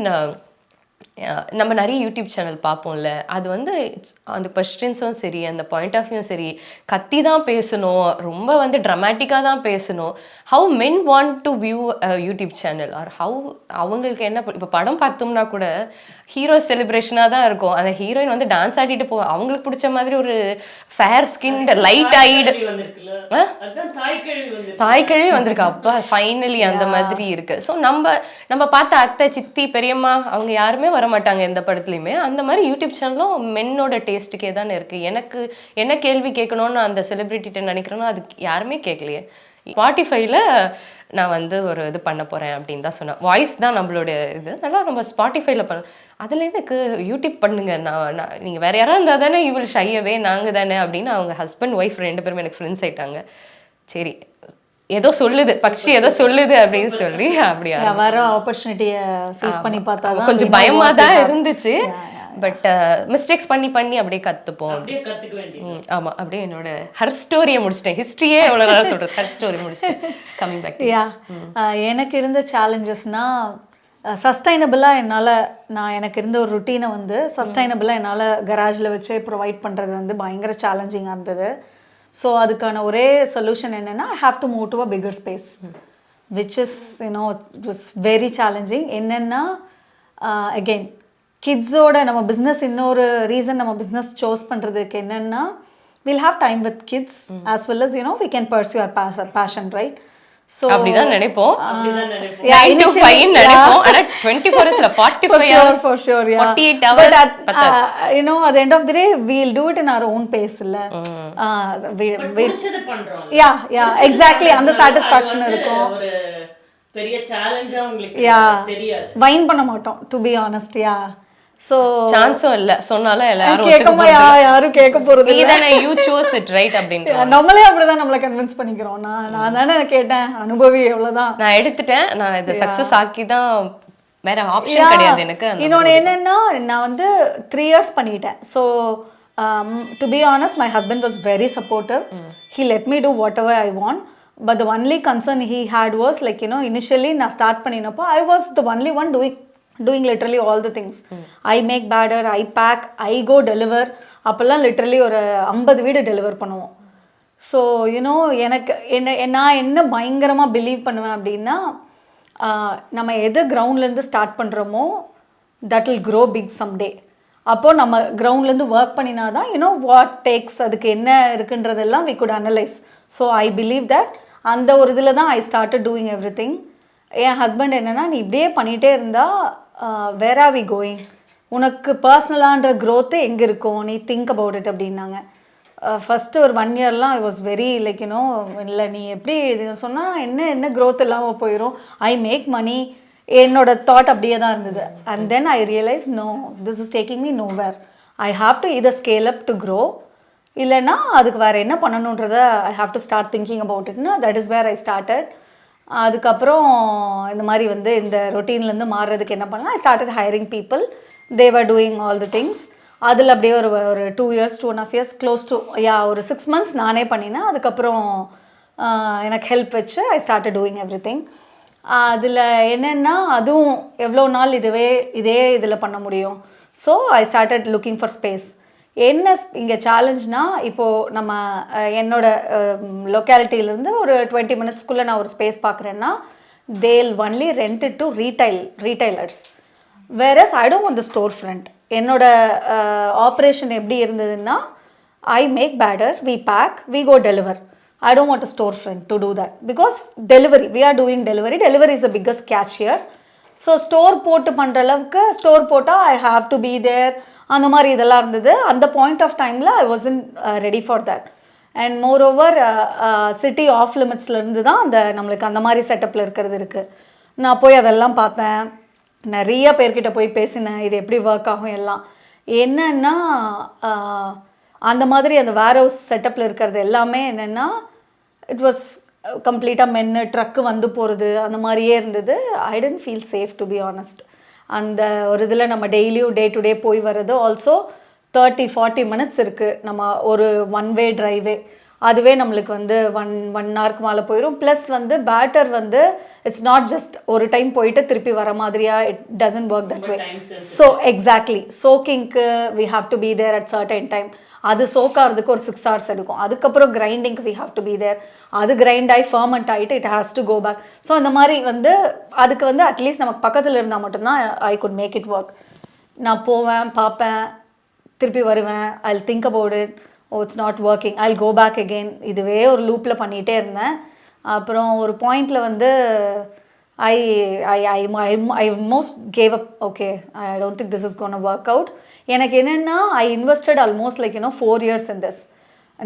[SPEAKER 3] நம்ம நிறைய யூடியூப் சேனல் பார்ப்போம்ல, அது வந்து அந்த கொஸ்டின்ஸும் சரி, அந்த பாயிண்ட் ஆஃப் வியூவும் சரி, கத்தி தான் பேசணும், ரொம்ப வந்து ட்ராமேட்டிக்காக தான் பேசணும். How men want to view YouTube channel or how அவங்களுக்கு என்ன. இப்போ படம் பார்த்தோம்னா கூட ஹீரோ செலிப்ரேஷனாக தான் இருக்கும். அந்த ஹீரோயின் வந்து டான்ஸ் ஆடிட்டு போவோம், அவங்களுக்கு பிடிச்ச மாதிரி ஒரு ஃபேர் ஸ்கின் லைட் ஐடு தாய்க்கிழவி வந்திருக்கு. அப்பா ஃபைனலி அந்த மாதிரி இருக்கு. ஸோ நம்ம பார்த்த அத்தை, சித்தி, பெரியம்மா அவங்க யாருமே வர மாட்டாங்க எந்த படத்துலையுமே. அந்த மாதிரி யூடியூப் சேனலும் மென்னோட டேஸ்ட்டுக்கே தானே இருக்குது. எனக்கு என்ன கேள்வி கேட்கணும்னு அந்த செலிபிரிட்டிகிட்ட நினைக்கிறேனோ அது யாருமே கேட்கலையே. ஸ்பாட்டிஃபைல நான் வந்து ஒரு இது பண்ண போகிறேன் அப்படின்னு தான் சொன்னேன். வாய்ஸ் தான் நம்மளோட இது, நல்லா நம்ம ஸ்பாட்டிஃபைல பண்ண. அதில் எனக்கு யூடியூப் பண்ணுங்க, நான் நீங்கள் வேறு யாராவது இருந்தால் தானே இவள் ஷையவே நாங்கள் தானே அப்படின்னு அவங்க ஹஸ்பண்ட் ஒய்ஃப் 2 பேருமே எனக்கு ஃப்ரெண்ட்ஸ் ஆயிட்டாங்க. சரி ஏதோ சொல்லுது பக்ஷி ஏதோ சொல்லுது அப்படின்னு சொல்லி அப்படியா
[SPEAKER 4] வர ஆப்பர்ச்சுனிட்டியை சீஸ் பண்ணி பார்த்தா
[SPEAKER 1] கொஞ்சம் பயமாக தான் இருந்துச்சு. பட் மிஸ்டேக்ஸ் பண்ணி பண்ணி அப்படியே கற்றுப்போம்.
[SPEAKER 2] அப்படியே கற்றுக்க வேண்டியது.
[SPEAKER 1] ஆமாம், அப்படியே என்னோட ஹர் ஸ்டோரியை முடிச்சிட்டேன். ஹிஸ்ட்ரியே எவ்வளோ நேரம் சொல்கிறது, ஹர் ஸ்டோரி முடிச்சிட்டேன். Coming back.
[SPEAKER 4] யா, எனக்கு இருந்த சேலஞ்சஸ்னால் சஸ்டைனபிளாக எனக்கு இருந்த ஒரு ருட்டீனை வந்து சஸ்டைனபிளாக என்னால் கராஜில் வச்சு ப்ரொவைட் பண்ணுறது வந்து பயங்கர சேலஞ்சிங்காக இருந்தது. ஸோ அதுக்கான ஒரே சொல்யூஷன் என்னென்னா I have to move to a bigger space which is it was very challenging. என்னென்னா அகெயின் கிட்ஸோட நம்ம பிஸ்னஸ் இன்னொரு ரீசன் நம்ம பிஸ்னஸ் சூஸ் பண்ணுறதுக்கு என்னென்னா will have time with kids as well as we can pursue our passion, right? So
[SPEAKER 1] அப்படிதான் நினைப்போம்.
[SPEAKER 4] Yeah,
[SPEAKER 1] 9 to 5 நினைப்போம். ஆனா 24 hours இல்ல, 45 hours
[SPEAKER 4] for sure, yeah.
[SPEAKER 1] 48 hours.
[SPEAKER 4] But at the end of the day we'll do it in our own pace இல்ல.
[SPEAKER 2] we புடிச்சது பண்றோம்.
[SPEAKER 4] Yeah, exactly. அந்த satisfaction இருக்கும்.
[SPEAKER 2] ஒரு பெரிய சேலஞ்சா உங்களுக்கு தெரியாது.
[SPEAKER 4] வைன் பண்ண மாட்டோம், to be honest. Yeah. So
[SPEAKER 1] சான்ஸும் இல்ல, சொன்னாலும் எல்லாரும்
[SPEAKER 4] யாரும் கேட்க போறது
[SPEAKER 1] இல்ல. நீதானே you chose it, right? அப்படிங்க
[SPEAKER 4] நம்மளே அப்படிதான் நம்மள கன்வின்ஸ் பண்ணிக்கிறோம். நான் தானே கேட்டேன், அனுபவி எவ்வளவுதான்.
[SPEAKER 1] நான் எடுத்துட்டேன், நான் இதை சக்சஸ் ஆக்கி தான், வேற ஆப்ஷன் கிடையாது எனக்கு.
[SPEAKER 4] இன்னொன்று என்னன்னா, நான் வந்து 3 years பண்ணிட்டேன். So to be honest, my husband was very supportive. He let me do whatever I want. But the only concern he had was like, initially நான் start பண்ணினப்போ I was the only one doing literally all the things. I make batter, I pack, I go deliver. அப்போல்லாம் literally ஒரு 50 வீடு deliver பண்ணுவோம். So எனக்கு நான் என்ன பயங்கரமாக believe பண்ணுவேன் அப்படின்னா, நம்ம எது கிரவுண்ட்லேருந்து ஸ்டார்ட் பண்ணுறோமோ that will grow big someday. அப்போது நம்ம கிரவுண்ட்லேருந்து ஒர்க் பண்ணினா தான் வாட் டேக்ஸ், அதுக்கு என்ன இருக்குன்றதெல்லாம் we could analyze. So I believe that அந்த ஒரு இதில் தான் I started doing every thing. N husband என்னென்னா, நீ இப்படியே பண்ணிகிட்டே இருந்தால் வேர் ஆர் வி கோயிங், உனக்கு பர்சனலான்ற க்ரோத்து எங்கே இருக்கும், நீ திங்க் அபவுட் இட் அப்படின்னாங்க. ஃபஸ்ட்டு ஒரு 1 yearலாம் ஐ வாஸ் வெரி லைக் இல்லை நீ எப்படி சொன்னால் என்ன க்ரோத் இல்லாமல் போயிடும், ஐ மேக் மணி, என்னோட தாட் அப்படியே தான் இருந்தது. And then I realise no, this is taking me nowhere. I have to either scale up to grow, இல்லைன்னா அதுக்கு வேறு என்ன பண்ணணுன்றதை I have to start thinking about இட்னா that is where I started. அதுக்கப்புறம் இந்த மாதிரி வந்து இந்த ரொட்டீன்லேருந்து மாறுறதுக்கு என்ன பண்ணலாம், I started hiring people, they were doing all the things. அதில் அப்படியே ஒரு 2 years 2.5 years க்ளோஸ் டு ஒரு 6 months நானே பண்ணினேன். அதுக்கப்புறம் எனக்கு ஹெல்ப் வச்சு I started doing every thing. அதில் என்னென்னா, அதுவும் எவ்வளோ நாள் இதே இதில் பண்ண முடியும். So I started looking for space. என்ன இங்கே சேலஞ்ச்னா, இப்போது நம்ம என்னோட லொக்காலிட்டியிலேருந்து ஒரு 20 minutesக்குள்ளே நான் ஒரு ஸ்பேஸ் பார்க்குறேன்னா, they'll only rent it to retailers. Whereas I don't want the store front. என்னோட ஆப்ரேஷன் எப்படி இருந்ததுன்னா, I make batter, we pack, we go deliver. I don't want a store front to do that because we are doing delivery. Delivery is the biggest catch here. So store போட்டு பண்ணுற அளவுக்கு store போட்டால் I have to be there, அந்த மாதிரி இதெல்லாம் இருந்தது. அந்த point of டைமில் I wasn't ready for that. And moreover city off லிமிட்ஸ்லேருந்து தான் நம்மளுக்கு அந்த மாதிரி செட்டப்பில் இருக்கிறது இருக்குது. நான் போய் அதெல்லாம் பார்த்தேன், நிறைய பேர்கிட்ட போய் பேசினேன், இது எப்படி ஒர்க் ஆகும் எல்லாம். என்னன்னா அந்த மாதிரி அந்த வேர் ஹவுஸ் செட்டப்பில் இருக்கிறது எல்லாமே என்னென்னா, இட் வாஸ் கம்ப்ளீட்டாக மென்னு ட்ரக்கு வந்து போகிறது அந்த மாதிரியே இருந்தது. I didn't feel safe to be honest. அந்த ஒரு இதில் நம்ம டெய்லியும் டே டு டே போய் வர்றது, ஆல்சோ 30-40 minutes இருக்குது நம்ம ஒரு ஒன் வே டிரைவே. அதுவே நம்மளுக்கு வந்து ஒன் ஹவருக்கு மேலே போயிடும். ப்ளஸ் வந்து பேட்டர் வந்து இட்ஸ் நாட் ஜஸ்ட் ஒரு டைம் போயிட்டு திருப்பி வர மாதிரியா, it doesn't work that way. So exactly சோக்கிங்க்கு we have to be there at certain time. அது சோக்காகிறதுக்கு ஒரு 6 hours எடுக்கும். அதுக்கப்புறம் கிரைண்டிங்க்கு we have to be there. அது கிரைண்ட் ஆகி ஃபர்மெண்ட் ஆகிட்டு it has to go back. So இந்த மாதிரி வந்து அதுக்கு வந்து அட்லீஸ்ட் நமக்கு பக்கத்தில் இருந்தால் மட்டும்தான் I could make it work. நான் போவேன், பார்ப்பேன், திருப்பி வருவேன், I think about it, oh it's not working, I go back again. இதுவே ஒரு லூப்பில் பண்ணிகிட்டே இருந்தேன். அப்புறம் ஒரு பாயிண்டில் வந்து I almost gave up. Okay, I don't think this is going to work out. எனக்கு என்னென்னா, I invested almost like 4 years in this.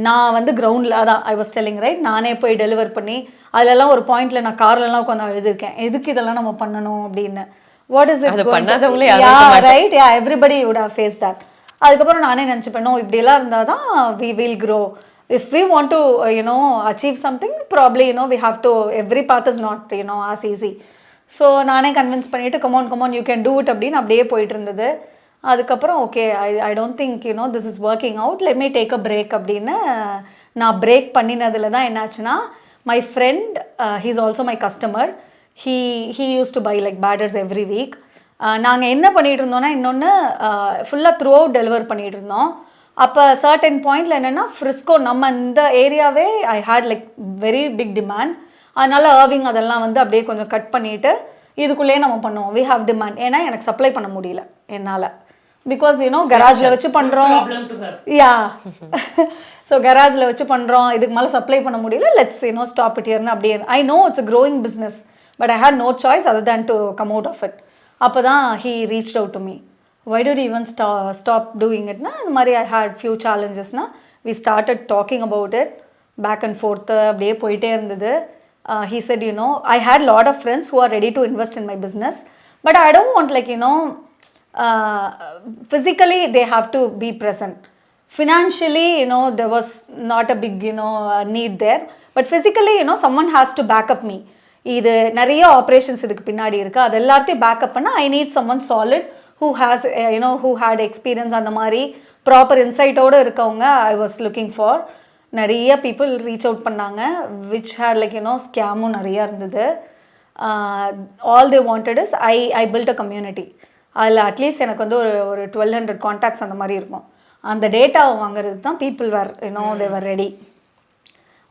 [SPEAKER 4] நான் வந்து கிரவுண்டில் அதான் ஐ வாஸ் டெல்லிங் ரைட், நானே போய் டெலிவர் பண்ணி அதிலெல்லாம் ஒரு பாயிண்டில் நான் கார்லலாம் உட்காந்து எழுதியிருக்கேன், எதுக்கு இதெல்லாம் நம்ம பண்ணணும் அப்படின்னு. What is it right? Ya, everybody would have face that. அதுக்கப்புறம் நானே நினச்சிப்பேன், நோ இப்படியெல்லாம் இருந்தால் தான் we will grow. If we want to, achieve something, probably, we have to, every path is not, as easy. So, நானே convince பண்ணிவிட்டு, come on, you can do it அப்படின்னு அப்படியே போயிட்டு இருந்தது. அதுக்கப்புறம் okay I don't think this is working out, let me take a break அப்படின்னு நான் break பண்ணினதில் தான் என்னாச்சுன்னா, my friend he's also my customer, he used to buy like batters every week. நாங்கள் என்ன பண்ணிகிட்டு இருந்தோம்னா, இன்னொன்று ஃபுல்லாக த்ரூ அவுட் டெலிவர் பண்ணிகிட்டு இருந்தோம். அப்போ சர்டன் பாயிண்டில் என்னென்னா, ஃப்ரிஸ்கோ நம்ம இந்த ஏரியாவே I had like very big demand. அதனால் அர்விங் அதெல்லாம் வந்து அப்படியே கொஞ்சம் கட் பண்ணிவிட்டு இதுக்குள்ளேயே நம்ம பண்ணுவோம். We have demand. ஏன்னா எனக்கு சப்ளை பண்ண முடியல என்னால், பிகாஸ் கராஜில் வச்சு பண்ணுறோம். யா ஸோ கராஜில் வச்சு பண்ணுறோம், இதுக்கு மேலே சப்ளை பண்ண முடியல, லெட்ஸ் ஸ்டாப் இட் ஹியர்னு அப்படியே. I know it's a growing business, but I had no choice other than to come out of it. அப்போ தான் he reached out to me, why did you even stop doing it? இந்த மாதிரி I had few challengesனா we started talking about it, back and forth அப்படியே போயிட்டே இருந்தது. He said, I had a lot of friends who are ready to invest in my business, but I don't want like, physically they have to be present. Financially, there was not a big, need there, but physically, someone has to back up me. இது நிறைய operations இதுக்கு பின்னாடி இருக்குது, அது எல்லாத்தையும் backup பண்ண I need someone solid who has who had experience. அந்த மாதிரி ப்ராப்பர் இன்சைட்டோடு இருக்கவங்க ஐ வாஸ் லுக்கிங் ஃபார். நிறைய பீப்புள் ரீச் அவுட் பண்ணாங்க, விச் ஹேட் லைக் ஸ்கேமும் நிறையா இருந்தது. All they wanted is I build a community. அதில் அட்லீஸ்ட் எனக்கு வந்து ஒரு 1200 கான்டாக்ட்ஸ் அந்த மாதிரி இருக்கும். அந்த டேட்டாவை வாங்குறது தான் people were they var ready.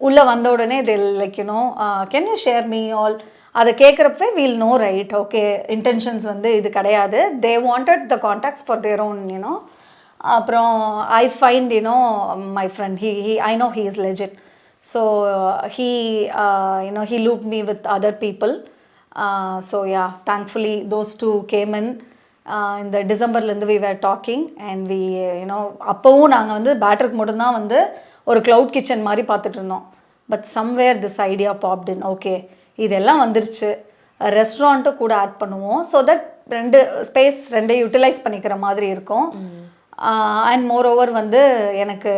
[SPEAKER 4] உள்ளே வந்த உடனே they like can you share me all. அதை கேட்குறப்பே we'll know right, okay intentions வந்து இது கிடையாது. They wanted the contacts for their own. அப்புறம் I find my friend he I know he is legit. So he looped me with other people. So yeah, thankfully those two came in. இந்த டிசம்பர்லேருந்து we were talking and we அப்போவும் நாங்கள் வந்து பேட்டருக்கு மட்டும்தான் வந்து ஒரு cloud kitchen மாதிரி பார்த்துட்டு இருந்தோம். But somewhere this idea popped in. Okay இதெல்லாம் வந்துருச்சு, ரெஸ்டாரண்ட்டும் கூட ஆட் பண்ணுவோம், ஸோ தட் ரெண்டு யூட்டிலைஸ் பண்ணிக்கிற மாதிரி இருக்கும். அண்ட் மோர் ஓவர் வந்து எனக்கு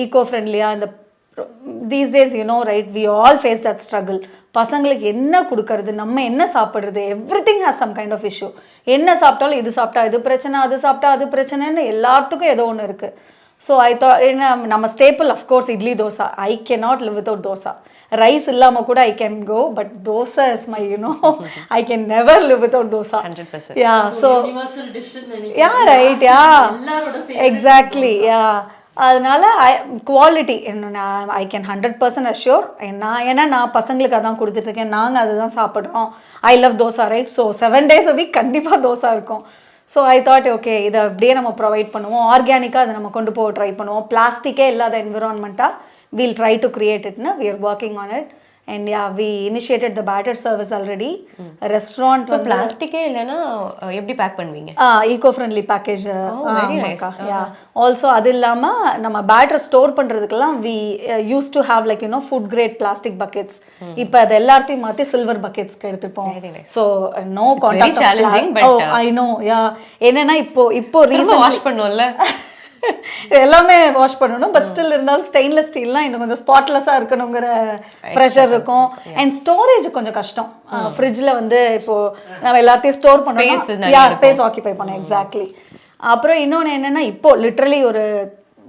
[SPEAKER 4] ஈகோ ஃப்ரெண்ட்லியாக இந்த these days right, we all face that struggle. பசங்களுக்கு என்ன கொடுக்கறது, நம்ம என்ன சாப்பிட்றது, everything has some kind of issue. என்ன சாப்பிட்டாலும் இது சாப்பிட்டா இது பிரச்சனை, அது சாப்பிட்டா அது பிரச்சனைன்னு எல்லாத்துக்கும் ஏதோ ஒன்று இருக்குது. ஸோ ஐ தாட் நம்ம staple of course idli dosa. I can not live without dosa. Rice இல்லாமல் கூட I can go, but dosa is my I can never live without dosa. Ya so ya right ya exactly ya. அதனால குவாலிட்டி ஐ கேன் 100% அஷ்யூர். ஏன்னா நான் பசங்களுக்கு அதான் கொடுத்துட்ருக்கேன், நாங்கள் அதுதான் சாப்பிட்றோம். I love dosa right. So 7 days a week கண்டிப்பாக தோசை இருக்கும். ஸோ ஐ தாட் ஓகே இதை அப்படியே நம்ம ப்ரொவைட் பண்ணுவோம், ஆர்கானிக்காக அதை நம்ம கொண்டு போக ட்ரை பண்ணுவோம், பிளாஸ்டிக்கே இல்லாத என்விரான்மெண்ட்டாக we'll try to create it. We are working on it. And yeah, we initiated the batter service already. Restaurant
[SPEAKER 1] so plastic e illana eppadi pack பண்ணுவீங்க?
[SPEAKER 4] eco friendly package.
[SPEAKER 1] Very nice.
[SPEAKER 4] Yeah. Also அது இல்லாம நம்ம batter store பண்றதுக்கெல்லாம் we used to have like food grade plastic buckets. இப்போ அது எல்லாத்தையும் மாத்தி silver buckets க்கு எடுத்துப்போம். So no contact.
[SPEAKER 1] Very challenging but
[SPEAKER 4] I know. Yeah. என்னன்னா இப்போ
[SPEAKER 1] recently வாஷ் பண்ணுவோம்ல,
[SPEAKER 4] எல்லாமே வாஷ் பண்ணணும். பட் ஸ்டில் இருந்தாலும் ஸ்டெயின்லெஸ் ஸ்டீல்லாம் இன்னும் கொஞ்சம் ஸ்பாட்லெஸ்ஸாக இருக்கணுங்கிற ப்ரெஷர் இருக்கும். அண்ட் ஸ்டோரேஜ் கொஞ்சம் கஷ்டம். ஃப்ரிட்ஜில் வந்து இப்போ நம்ம எல்லாத்தையும் ஸ்டோர் பண்ணணும், ஸ்பேஸ் ஆக்கிபை பண்ணோம். எக்ஸாக்ட்லி. அப்புறம் இன்னொன்று என்னென்னா, இப்போ லிட்ரலி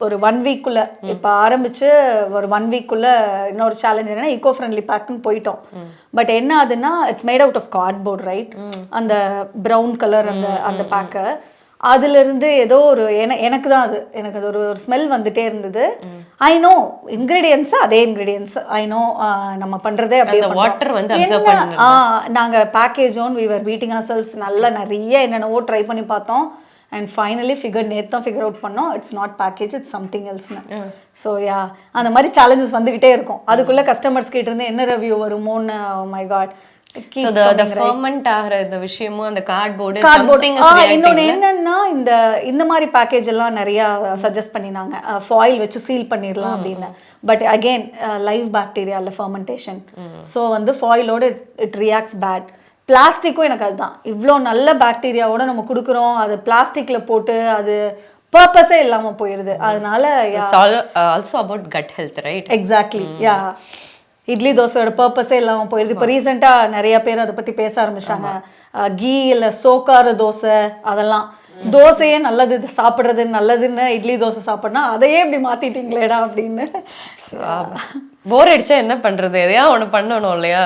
[SPEAKER 4] ஒரு 1 வீக்குள்ளே இப்போ ஆரம்பிச்சு ஒரு 1 வீக்குள்ளே இன்னொரு சேலஞ்ச் என்னன்னா, ஈகோ ஃப்ரெண்ட்லி பேக்குன்னு போயிட்டோம். பட் என்ன ஆகுதுன்னா, it's made out of cardboard right. அந்த ப்ரௌன் கலர் அந்த பேக்கை அதுலேருந்து ஏதோ ஒரு எனக்கு தான் எனக்கு அது ஒரு ஸ்மெல் வந்துட்டே இருந்தது. ஐ நோ இன்க்ரீடியன்ஸ் அதே இன்க்ரீடியன்ஸ் ஐ நோ நம்ம பண்ணுறதே அப்படியே
[SPEAKER 1] வாட்டர் வந்து அப்சர்வ் பண்ணுங்க.
[SPEAKER 4] நாங்கள் package on we were beating ourselves. நல்லா நிறைய என்னென்னவோ ட்ரை பண்ணி பார்த்தோம். அண்ட் ஃபைனலி நேற்று ஃபிகர் அவுட் பண்ணோம், it's not package, it's something எல்ஸ்னு. ஸோ யா அந்த மாதிரி சேலஞ்சஸ் வந்துக்கிட்டே இருக்கும். அதுக்குள்ளே கஸ்டமர்ஸ் கிட்ட இருந்து என்ன ரிவ்யூ வருமோன்னு my god.
[SPEAKER 1] So the ferment ஆகிற இந்த விஷயமும் அந்த கார்ட்போர்டு
[SPEAKER 4] இன்னொன்று என்னன்னா, இந்த மாதிரி பேக்கேஜ் எல்லாம் நிறைய சஜஸ்ட் பண்ணினாங்க, ஃபாயில் வச்சு சீல் பண்ணிடலாம் அப்படின்னு. பட் அகெயின் லைவ் பாக்டீரியா இல்லை ஃபர்மெண்டேஷன். ஸோ வந்து ஃபாயிலோட இட் ரியாக்ட்ஸ் பேட். பிளாஸ்டிக்கும் எனக்கு அதுதான், இவ்வளோ நல்ல பாக்டீரியாவோட நம்ம கொடுக்குறோம், அது பிளாஸ்டிக்ல போட்டு அது பர்பஸே இல்லாம போயிடுது. அதனால
[SPEAKER 1] also about gut health right.
[SPEAKER 4] Exactly yeah. Idli தோசையோட பர்பஸே இல்லாமல் போயிடுது. இப்போ ரீசெண்டாக நிறைய பேர் அதை பற்றி பேச ஆரம்பிச்சாங்க. கீ இல்லை சோக்கார தோசை அதெல்லாம் தோசையே நல்லது, இது சாப்பிட்றது நல்லதுன்னு இட்லி தோசை சாப்பிட்னா அதையே இப்படி மாத்திட்டீங்களேடா அப்படின்னு.
[SPEAKER 1] போர் அடிச்சா என்ன பண்றது, எதையா ஒண்ணு பண்ணணும் இல்லையா?